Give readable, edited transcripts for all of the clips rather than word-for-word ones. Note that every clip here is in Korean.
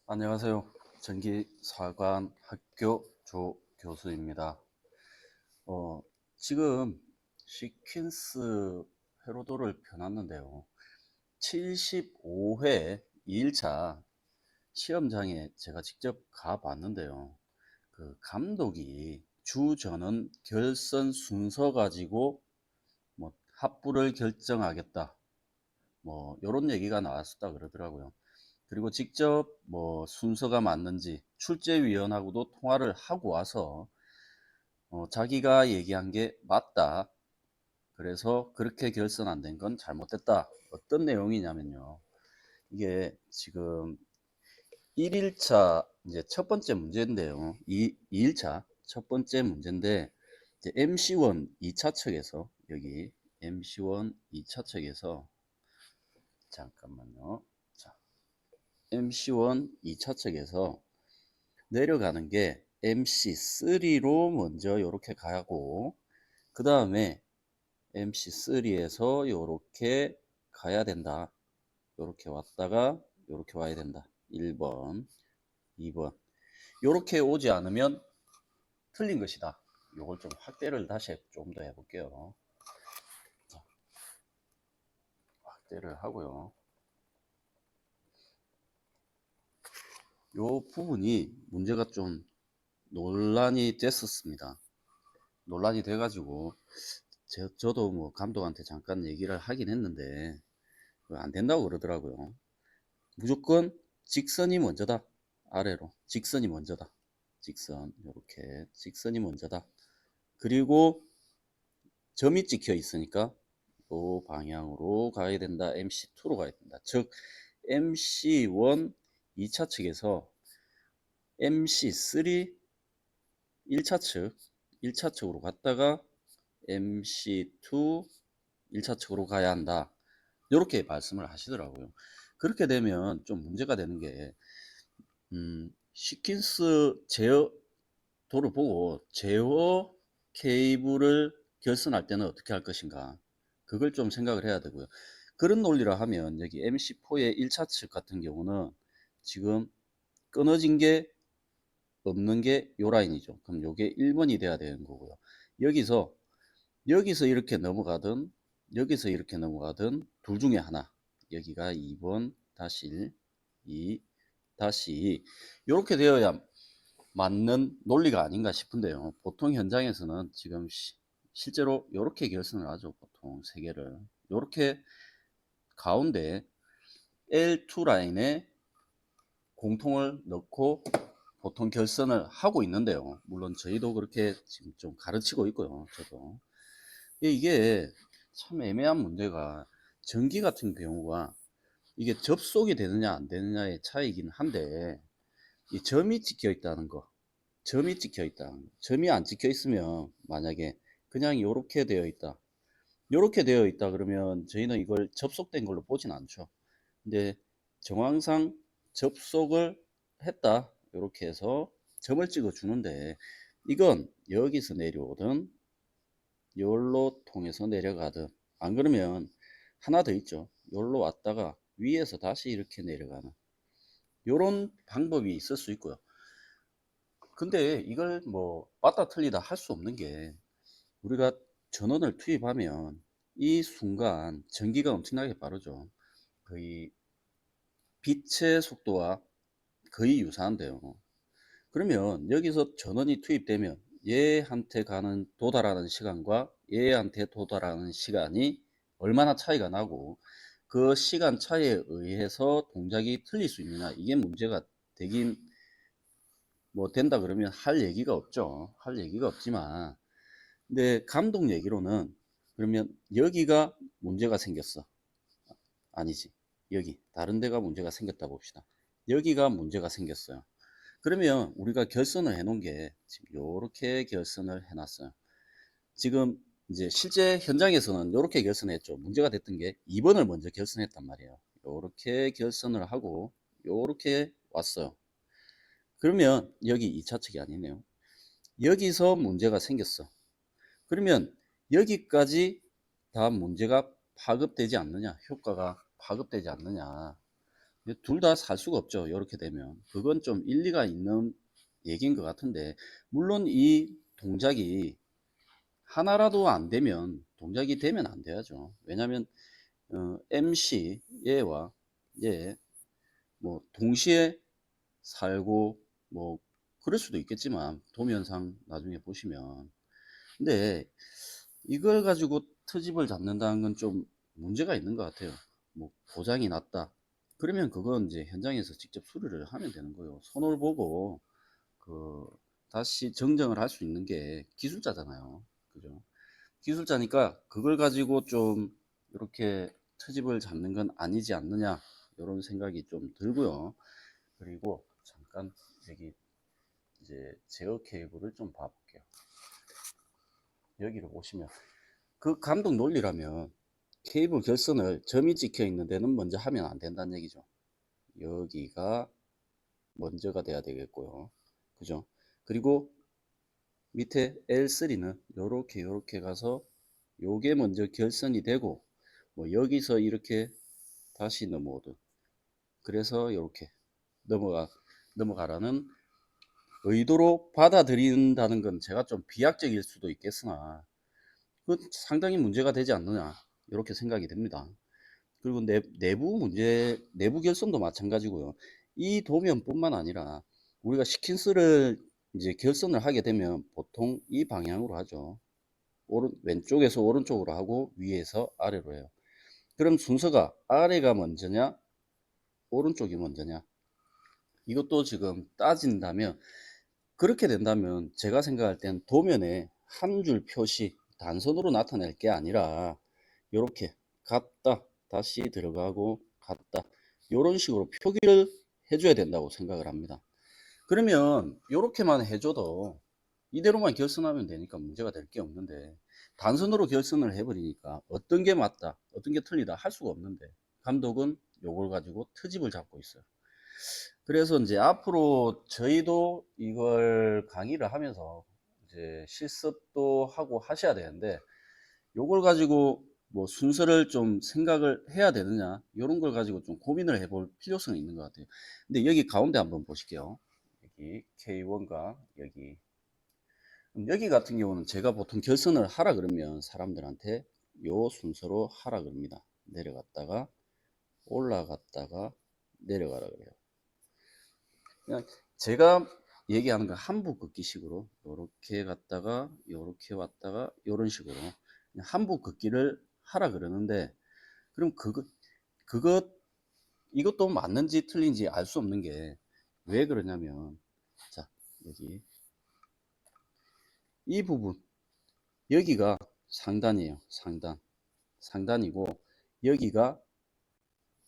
안녕하세요. 전기사관학교 조 교수입니다. 어, 지금 시퀀스 회로도를 펴놨는데요. 75회 2일차 시험장에 제가 직접 가봤는데요. 그 감독이 주전원 결선 순서 가지고 뭐 합부를 결정하겠다. 뭐 요런 얘기가 나왔었다 그러더라고요. 그리고 직접 뭐 순서가 맞는지 출제위원하고도 통화를 하고 와서 자기가 얘기한 게 맞다. 그래서 그렇게 결선 안 된 건 잘못됐다. 어떤 내용이냐면요. 이게 지금 1일차 이제 첫 번째 문제인데요. 2일차 첫 번째 문제인데 이제 MC1 2차 측에서 여기 MC1 2차 측에서 잠깐만요. 자, MC1 2차 측에서 내려가는 게 MC3로 먼저 이렇게 가고 그 다음에 MC3에서 이렇게 가야 된다. 이렇게 왔다가 이렇게 와야 된다. 1번, 2번. 이렇게 오지 않으면 틀린 것이다. 이걸 좀 확대를 다시 좀 더 해볼게요. 자, 확대를 하고요. 이 부분이 문제가 좀 논란이 됐었습니다. 논란이 돼가지고 저도 뭐 감독한테 잠깐 얘기를 하긴 했는데 안 된다고 그러더라고요. 무조건 직선이 먼저다. 아래로 직선이 먼저다. 직선 이렇게 직선이 먼저다. 그리고 점이 찍혀 있으니까 이 방향으로 가야 된다. MC2로 가야 된다. 즉 MC1 2차 측에서 MC3 1차 측 1차 측으로 갔다가 MC2 1차 측으로 가야 한다. 이렇게 말씀을 하시더라고요. 그렇게 되면 좀 문제가 되는 게 시퀀스 제어도를 보고 제어 케이블을 결선할 때는 어떻게 할 것인가, 그걸 좀 생각을 해야 되고요. 그런 논리라 하면 여기 MC4의 1차 측 같은 경우는 지금 끊어진 게 없는 게 요 라인이죠. 그럼 요게 1번이 돼야 되는 거고요. 여기서 이렇게 넘어가든 여기서 이렇게 넘어가든 둘 중에 하나. 여기가 2번 다시 1, 2 다시 2 이렇게 되어야 맞는 논리가 아닌가 싶은데요. 보통 현장에서는 지금 실제로 이렇게 결선을 하죠. 보통 세 개를 이렇게 가운데 L2 라인에 공통을 넣고 보통 결선을 하고 있는데요. 물론 저희도 그렇게 지금 좀 가르치고 있고요. 저도 이게 참 애매한 문제가, 전기 같은 경우가 이게 접속이 되느냐 안 되느냐의 차이긴 한데 이 점이 찍혀 있다는 거, 점이 찍혀 있다. 점이 안 찍혀 있으면 만약에 그냥 이렇게 되어 있다. 이렇게 되어 있다 그러면 저희는 이걸 접속된 걸로 보진 않죠. 근데 정황상 접속을 했다. 이렇게 해서 점을 찍어 주는데 이건 여기서 내려오든 여기로 통해서 내려가든 안 그러면 하나 더 있죠. 여기로 왔다가 위에서 다시 이렇게 내려가는 이런 방법이 있을 수 있고요. 근데 이걸 뭐 맞다 틀리다 할 수 없는 게 우리가 전원을 투입하면 이 순간 전기가 엄청나게 빠르죠. 거의 빛의 속도와 거의 유사한데요. 그러면 여기서 전원이 투입되면 얘한테 가는 도달하는 시간과 얘한테 도달하는 시간이 얼마나 차이가 나고 그 시간 차이에 의해서 동작이 틀릴 수 있느냐, 이게 문제가 되긴 뭐 된다 그러면 할 얘기가 없죠. 할 얘기가 없지만 근데 감독 얘기로는 그러면 여기가 문제가 생겼어. 아니지. 여기 다른 데가 문제가 생겼다 봅시다. 여기가 문제가 생겼어요. 그러면 우리가 결선을 해 놓은 게 지금 요렇게 결선을 해 놨어요. 지금 이제 실제 현장에서는 요렇게 결선했죠. 문제가 됐던 게 2번을 먼저 결선했단 말이에요. 요렇게 결선을 하고 요렇게 왔어요. 그러면 여기 2차 측이 아니네요. 여기서 문제가 생겼어. 그러면 여기까지 다 문제가 파급되지 않느냐, 효과가 파급되지 않느냐, 둘 다 살 수가 없죠. 이렇게 되면 그건 좀 일리가 있는 얘기인 것 같은데, 물론 이 동작이 하나라도 안 되면 동작이 되면 안 돼야죠. 왜냐하면 MC 얘와 얘 뭐 동시에 살고 뭐 그럴 수도 있겠지만 도면상 나중에 보시면, 근데 이걸 가지고 트집을 잡는다는 건 좀 문제가 있는 것 같아요. 뭐 고장이 났다 그러면 그건 이제 현장에서 직접 수리를 하면 되는 거예요. 손을 보고 그 다시 정정을 할 수 있는 게 기술자잖아요. 그죠? 기술자니까 그걸 가지고 좀 이렇게 트집을 잡는 건 아니지 않느냐, 이런 생각이 좀 들고요. 그리고 잠깐 여기 이제 제어 케이블을 좀 봐볼게요. 여기를 보시면 그 감독 논리라면 케이블 결선을 점이 찍혀 있는 데는 먼저 하면 안 된다는 얘기죠. 여기가 먼저가 돼야 되겠고요. 그죠? 그리고 밑에 L3는 요렇게 가서 요게 먼저 결선이 되고, 뭐 여기서 이렇게 다시 넘어오든, 그래서 이렇게 넘어가라는 의도로 받아들인다는 건 제가 좀 비약적일 수도 있겠으나 그 상당히 문제가 되지 않느냐, 이렇게 생각이 됩니다. 그리고 내부 문제, 내부 결선도 마찬가지고요. 이 도면뿐만 아니라 우리가 시킨스를 이제 결선을 하게 되면 보통 이 방향으로 하죠. 왼쪽에서 오른쪽으로 하고 위에서 아래로 해요. 그럼 순서가 아래가 먼저냐 오른쪽이 먼저냐, 이것도 지금 따진다면, 그렇게 된다면 제가 생각할 땐 도면에 한 줄 표시 단선으로 나타낼 게 아니라 이렇게 갔다 다시 들어가고 갔다, 이런 식으로 표기를 해줘야 된다고 생각을 합니다. 그러면 이렇게만 해줘도 이대로만 결선하면 되니까 문제가 될 게 없는데, 단선으로 결선을 해버리니까 어떤 게 맞다 어떤 게 틀리다 할 수가 없는데, 감독은 요걸 가지고 트집을 잡고 있어요. 그래서 이제 앞으로 저희도 이걸 강의를 하면서 이제 실습도 하고 하셔야 되는데, 요걸 가지고 뭐 순서를 좀 생각을 해야 되느냐, 이런 걸 가지고 좀 고민을 해볼 필요성이 있는 것 같아요. 근데 여기 가운데 한번 보실게요. 여기 K1과 여기 같은 경우는 제가 보통 결선을 하라 그러면 사람들한테 요 순서로 하라 그럽니다. 내려갔다가 올라갔다가 내려가라 그래요. 그냥 제가 얘기하는 건 한부 긋기식으로 요렇게 갔다가 요렇게 왔다가 요런 식으로 그냥 한부 긋기를 하라 그러는데, 그럼 그것 이것도 맞는지 틀린지 알 수 없는 게 왜 그러냐면, 자 여기 이 부분 여기가 상단이에요. 상단이고 여기가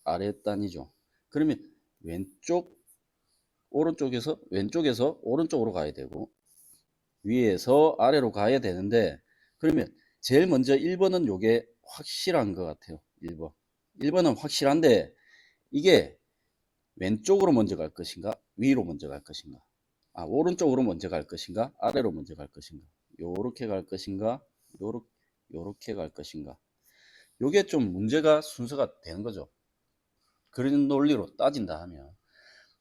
아랫단이죠. 그러면 왼쪽에서 오른쪽으로 가야 되고 위에서 아래로 가야 되는데, 그러면 제일 먼저 1번은 요게 확실한 것 같아요. 1번은 확실한데, 이게 왼쪽으로 먼저 갈 것인가 위로 먼저 갈 것인가, 오른쪽으로 먼저 갈 것인가 아래로 먼저 갈 것인가, 요렇게 갈 것인가 요렇게 갈 것인가, 요게 좀 문제가 순서가 되는 거죠. 그런 논리로 따진다 하면.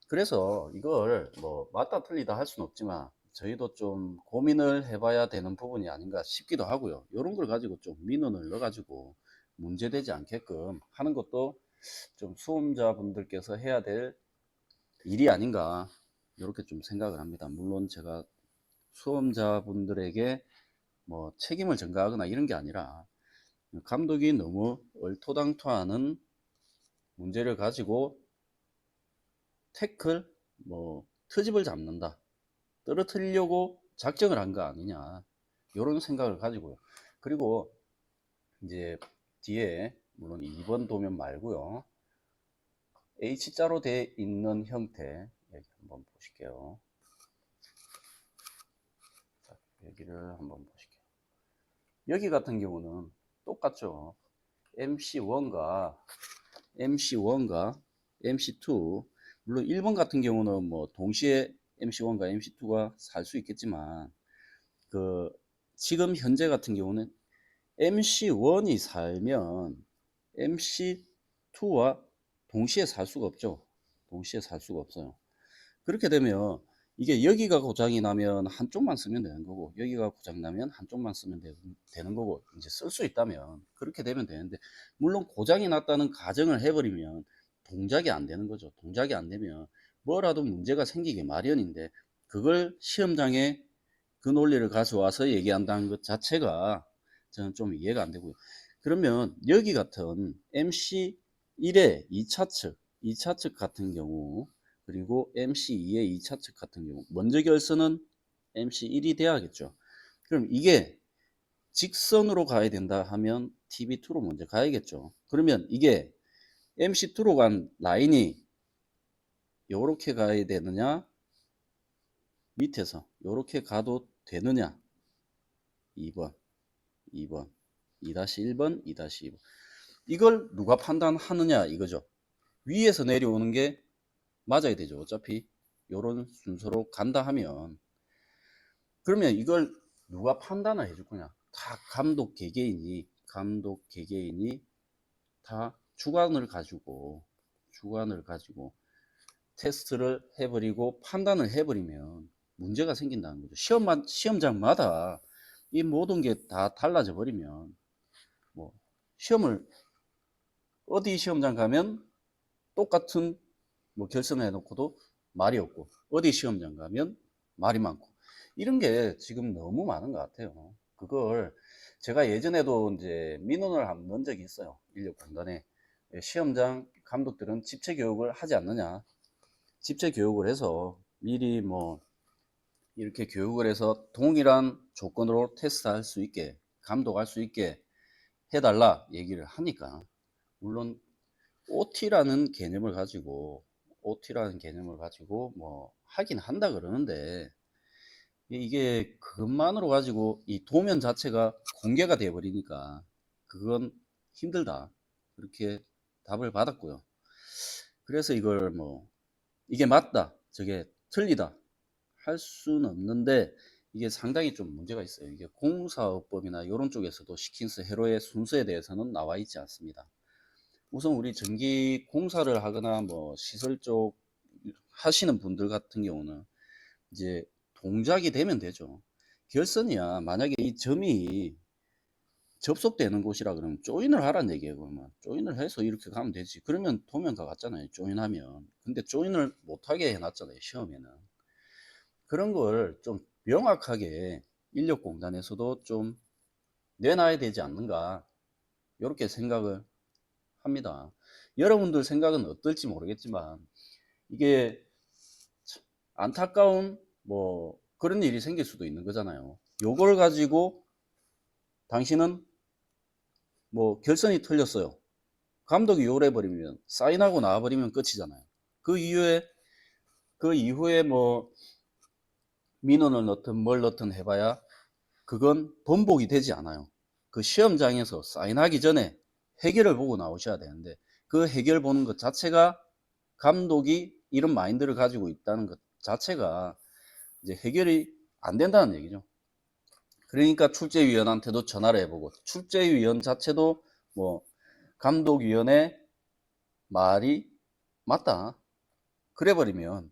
그래서 이걸 뭐 맞다 틀리다 할 수는 없지만 저희도 좀 고민을 해봐야 되는 부분이 아닌가 싶기도 하고요. 이런 걸 가지고 좀 민원을 넣어가지고 문제되지 않게끔 하는 것도 좀 수험자분들께서 해야 될 일이 아닌가, 이렇게 좀 생각을 합니다. 물론 제가 수험자분들에게 뭐 책임을 전가하거나 이런 게 아니라, 감독이 너무 얼토당토하는 문제를 가지고 태클 뭐 트집을 잡는다, 떨어뜨리려고 작정을 한 거 아니냐, 이런 생각을 가지고요. 그리고 이제 뒤에 물론 2번 도면 말고요, H자로 되어 있는 형태 여기 한번 보실게요. 자, 여기를 한번 보실게요. 여기 같은 경우는 똑같죠. MC1과 MC2, 물론 1번 같은 경우는 뭐 동시에 MC1과 MC2가 살 수 있겠지만, 그 지금 현재 같은 경우는 MC1이 살면 MC2와 동시에 살 수가 없죠. 동시에 살 수가 없어요. 그렇게 되면 이게 여기가 고장이 나면 한쪽만 쓰면 되는 거고, 여기가 고장 나면 한쪽만 쓰면 되는 거고, 이제 쓸 수 있다면 그렇게 되면 되는데, 물론 고장이 났다는 가정을 해버리면 동작이 안 되는 거죠. 동작이 안 되면 뭐라도 문제가 생기기 마련인데, 그걸 시험장에 그 논리를 가져와서 얘기한다는 것 자체가 저는 좀 이해가 안 되고요. 그러면 여기 같은 MC1의 2차 측, 2차 측 같은 경우, 그리고 MC2의 2차 측 같은 경우, 먼저 결선은 MC1이 돼야겠죠. 그럼 이게 직선으로 가야 된다 하면 TB2로 먼저 가야겠죠. 그러면 이게 MC2로 간 라인이 이렇게 가야 되느냐, 밑에서 이렇게 가도 되느냐, 2번, 2번, 2-1번, 2-2번. 이걸 누가 판단하느냐 이거죠. 위에서 내려오는 게 맞아야 되죠. 어차피 이런 순서로 간다 하면. 그러면 이걸 누가 판단을 해줄 거냐. 다 감독 개개인이 다 주관을 가지고 테스트를 해버리고 판단을 해버리면 문제가 생긴다는 거죠. 시험장마다 이 모든 게 다 달라져 버리면, 뭐 시험을 어디 시험장 가면 똑같은 뭐 결선을 해놓고도 말이 없고, 어디 시험장 가면 말이 많고, 이런 게 지금 너무 많은 것 같아요. 그걸 제가 예전에도 이제 민원을 한번 넣은 적이 있어요. 인력공단에. 시험장 감독들은 집체 교육을 하지 않느냐. 집체 교육을 해서 미리 뭐 이렇게 교육을 해서 동일한 조건으로 테스트할 수 있게, 감독할 수 있게 해달라 얘기를 하니까, 물론 OT라는 개념을 가지고 뭐 하긴 한다 그러는데, 이게 그것만으로 가지고 이 도면 자체가 공개가 돼 버리니까 그건 힘들다, 그렇게 답을 받았고요. 그래서 이걸 뭐 이게 맞다, 저게 틀리다 할 수는 없는데, 이게 상당히 좀 문제가 있어요. 이게 공사업법이나 이런 쪽에서도 시킨스 회로의 순서에 대해서는 나와 있지 않습니다. 우선 우리 전기 공사를 하거나 뭐 시설 쪽 하시는 분들 같은 경우는 이제 동작이 되면 되죠. 결선이야 만약에 이 점이 접속되는 곳이라 그러면 조인을 하라는 얘기예요. 그러면 조인을 해서 이렇게 가면 되지. 그러면 도면과 같잖아요. 조인하면. 근데 조인을 못하게 해놨잖아요. 시험에는. 그런 걸 좀 명확하게 인력공단에서도 좀 내놔야 되지 않는가, 이렇게 생각을 합니다. 여러분들 생각은 어떨지 모르겠지만, 이게 안타까운 뭐 그런 일이 생길 수도 있는 거잖아요. 요걸 가지고 당신은 뭐 결선이 틀렸어요. 감독이 요래버리면 사인하고 나와버리면 끝이잖아요. 그 이후에 뭐 민원을 넣든 뭘 넣든 해봐야 그건 번복이 되지 않아요. 그 시험장에서 사인하기 전에 해결을 보고 나오셔야 되는데, 그 해결 보는 것 자체가, 감독이 이런 마인드를 가지고 있다는 것 자체가 이제 해결이 안 된다는 얘기죠. 그러니까 출제위원한테도 전화를 해보고, 출제위원 자체도 뭐 감독위원회 말이 맞다 그래 버리면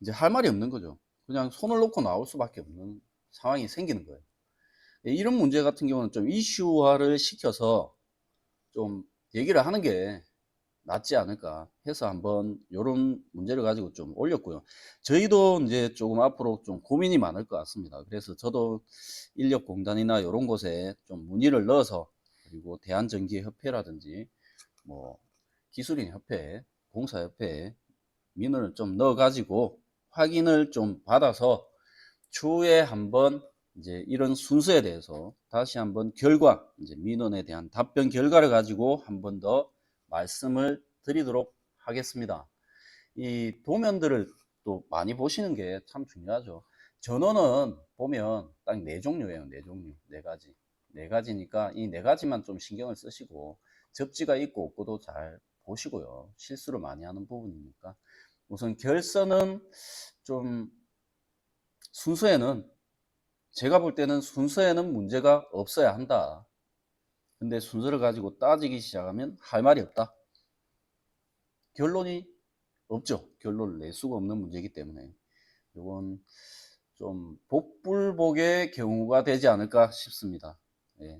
이제 할 말이 없는 거죠. 그냥 손을 놓고 나올 수밖에 없는 상황이 생기는 거예요. 이런 문제 같은 경우는 좀 이슈화를 시켜서 좀 얘기를 하는 게 낫지 않을까 해서 한번 이런 문제를 가지고 좀 올렸고요. 저희도 이제 조금 앞으로 좀 고민이 많을 것 같습니다. 그래서 저도 인력공단이나 이런 곳에 좀 문의를 넣어서, 그리고 대한전기협회라든지 뭐 기술인협회, 공사협회에 민원을 좀 넣어 가지고 확인을 좀 받아서 추후에 한번 이제 이런 순서에 대해서 다시 한번 이제 민원에 대한 답변 결과를 가지고 한번 더 말씀을 드리도록 하겠습니다. 이 도면들을 또 많이 보시는 게 참 중요하죠. 전원은 보면 딱 네 종류예요. 네 종류, 네 가지. 네 가지니까 이 네 가지만 좀 신경을 쓰시고, 접지가 있고 없고도 잘 보시고요. 실수를 많이 하는 부분이니까. 우선 결선은 좀 순서에는, 제가 볼 때는 순서에는 문제가 없어야 한다. 근데 순서를 가지고 따지기 시작하면 할 말이 없다. 결론이 없죠. 결론을 낼 수가 없는 문제이기 때문에 이건 좀 복불복의 경우가 되지 않을까 싶습니다. 예.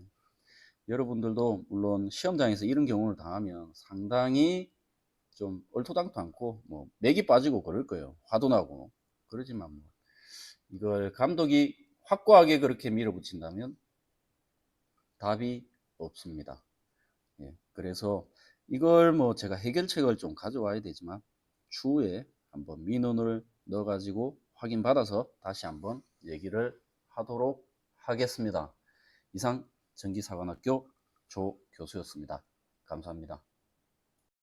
여러분들도 물론 시험장에서 이런 경우를 당하면 상당히 좀 얼토당토 않고 뭐 맥이 빠지고 그럴 거예요. 화도 나고. 그러지만 뭐 이걸 감독이 확고하게 그렇게 밀어붙인다면 답이 없습니다. 예, 그래서 이걸 뭐 제가 해결책을 좀 가져와야 되지만 추후에 한번 민원을 넣어 가지고 확인받아서 다시 한번 얘기를 하도록 하겠습니다. 이상 전기사관학교 조 교수였습니다. 감사합니다.